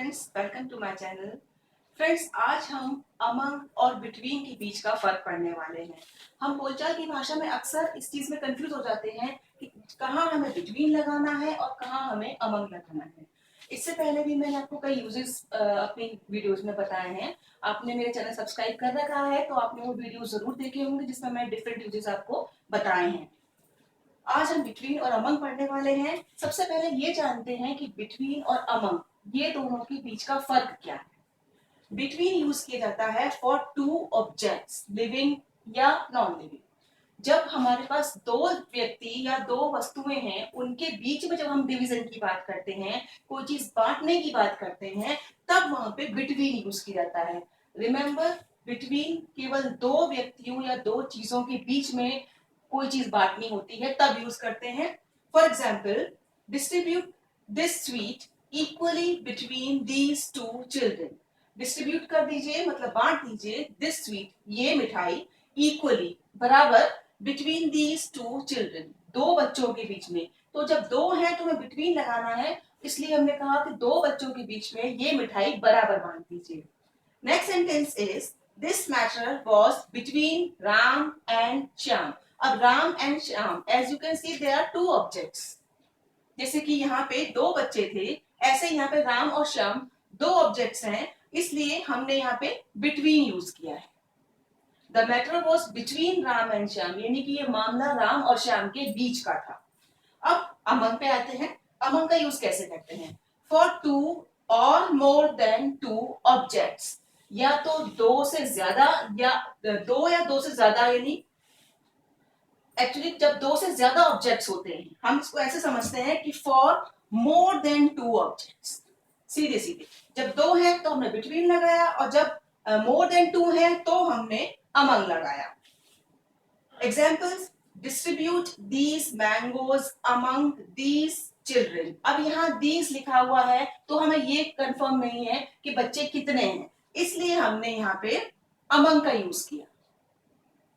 Friends, welcome to my channel. Friends, आज हम among और बिटवीन के बीच का फर्क पढ़ने वाले हैं। हम बोलचाल की भाषा में अक्सर इस चीज में कंफ्यूज हो जाते हैं कि कहाँ हमें बिटवीन लगाना है और कहाँ हमें अमंग लगाना है। इससे पहले भी मैंने आपको कई यूजेस अपनी वीडियोस में बताए हैं। आपने मेरे चैनल सब्सक्राइब कर रखा है तो आपने वो वीडियो जरूर देखे होंगे जिसमें मैं डिफरेंट यूजेस आपको बताए हैं। आज हम बिटवीन और अमंग पढ़ने वाले हैं। सबसे पहले ये जानते हैं कि बिटवीन और अमंग ये दोनों के बीच का फर्क क्या है। बिटवीन यूज किया जाता है फॉर टू ऑब्जेक्ट्स, लिविंग या नॉन लिविंग। जब हमारे पास दो व्यक्ति या दो वस्तुएं हैं, उनके बीच में जब हम डिवीजन की बात करते हैं, कोई चीज बांटने की बात करते हैं, तब वहां पे बिटवीन यूज किया जाता है। रिमेंबर, बिटवीन केवल दो व्यक्तियों या दो चीजों के बीच में कोई चीज बांटनी होती है तब यूज करते हैं। For example, distribute this sweet equally between these two children. Distribute कर दीजिए मतलब बांट दीजिए, दिस स्वीट ये मिठाई, इक्वली बराबर, बिटवीन दीज टू चिल्ड्रन दो बच्चों के बीच में। तो जब दो हैं तो हमें बिटवीन लगाना है, इसलिए हमने कहा कि दो बच्चों के बीच में ये मिठाई बराबर बांट दीजिए। Next sentence is this matter was between Ram and Shyam. अब Ram and Shyam, as you can see there are two objects. जैसे कि यहाँ पे दो बच्चे थे, ऐसे यहाँ पे राम और श्याम दो ऑब्जेक्ट्स हैं, इसलिए हमने यहाँ पे बिटवीन यूज किया है। The matter was between Ram and Shyam, यानी कि ये मामला राम और श्याम के बीच का था। अब अमंग पे आते हैं। अमंग का यूज कैसे करते हैं? फॉर टू और मोर देन टू ऑब्जेक्ट्स, या तो दो से ज्यादा या दो से ज्यादा, यानी एक्चुअली जब दो से ज्यादा ऑब्जेक्ट्स होते हैं हम इसको ऐसे समझते हैं कि for more than two objects. सीधे सीधे जब दो है तो हमने बिटवीन लगाया, और जब मोर देन टू है तो हमने अमंग लगाया। Examples, distribute these mangoes among these children. अब यहाँ दीज लिखा हुआ है तो हमें ये कंफर्म नहीं है कि बच्चे कितने हैं, इसलिए हमने यहाँ पे अमंग का यूज किया।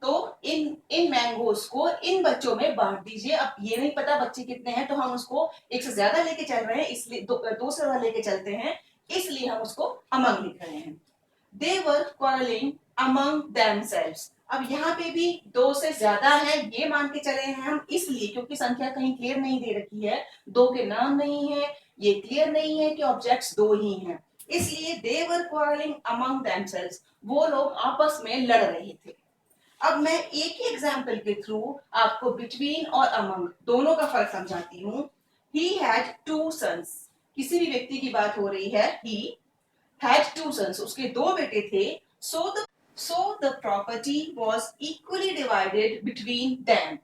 तो इन इन मैंगोज को इन बच्चों में बांट दीजिए। अब ये नहीं पता बच्चे कितने हैं तो हम उसको एक से ज्यादा लेके चल रहे हैं, इसलिए दो से ज्यादा लेके चलते हैं, इसलिए हम उसको अमंग लिख रहे हैं। They were quarreling among themselves। अब यहाँ पे भी दो से ज्यादा है ये मान के चले हैं हम, इसलिए क्योंकि संख्या कहीं क्लियर नहीं दे रखी है, दो के नाम नहीं है, ये क्लियर नहीं है कि ऑब्जेक्ट्स दो ही हैं, इसलिए they were quarreling among themselves, वो लोग आपस में लड़ रहे थे। अब मैं एक ही एग्जाम्पल के थ्रू आपको बिटवीन और अमंग दोनों का फर्क समझाती हूँ। He had two sons, किसी भी व्यक्ति की बात हो रही है। He had two sons, उसके दो बेटे थे। So the property was equally divided between them।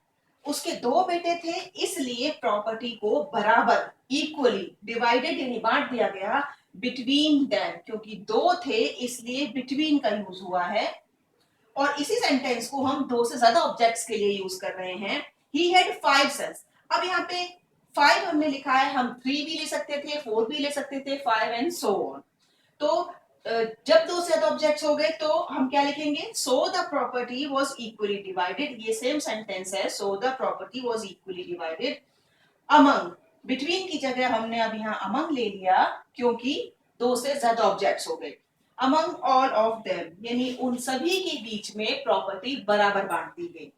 उसके दो बेटे थे, इसलिए प्रॉपर्टी को बराबर, इक्वली डिवाइडेड यानी बांट दिया गया, बिटवीन them, क्योंकि दो थे इसलिए बिटवीन का यूज हुआ है। और इसी सेंटेंस को हम दो से ज्यादा ऑब्जेक्ट्स के लिए यूज कर रहे हैं। He had five sons। अब यहाँ पे 5 हमने लिखा है, हम 3 भी ले सकते थे, 4 भी ले सकते थे, 5 एंड सो ऑन। तो जब दो से ज्यादा ऑब्जेक्ट्स हो गए तो हम क्या लिखेंगे? So the property was equally divided. ये सेम सेंटेंस है, so the property was equally divided among. Between की जगह हमने अब यहाँ अमंग ले लिया क्योंकि दो से ज्यादा ऑब्जेक्ट्स हो गए। अमंग ऑल ऑफ देम, यानी उन सभी के बीच में प्रॉपर्टी बराबर बांट दी गई।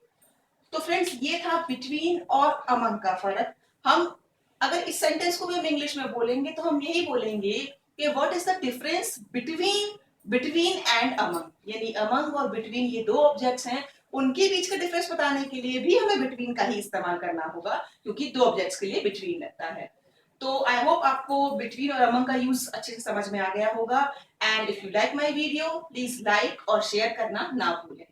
तो फ्रेंड्स, ये था बिटवीन और अमंग का फर्क। हम अगर इस सेंटेंस को भी हम इंग्लिश में बोलेंगे तो हम यही बोलेंगे कि what is the difference between and among, यानी अमंग और बिटवीन ये दो ऑब्जेक्ट्स हैं, उनके बीच का डिफरेंस बताने के लिए भी हमें बिटवीन का ही इस्तेमाल करना होगा, क्योंकि दो ऑब्जेक्ट्स के लिए बिटवीन लगता है। तो आई होप आपको बिटवीन और अमंग का यूज अच्छे से समझ में आ गया होगा। And if you like my video, please like और शेयर करना ना भूलें।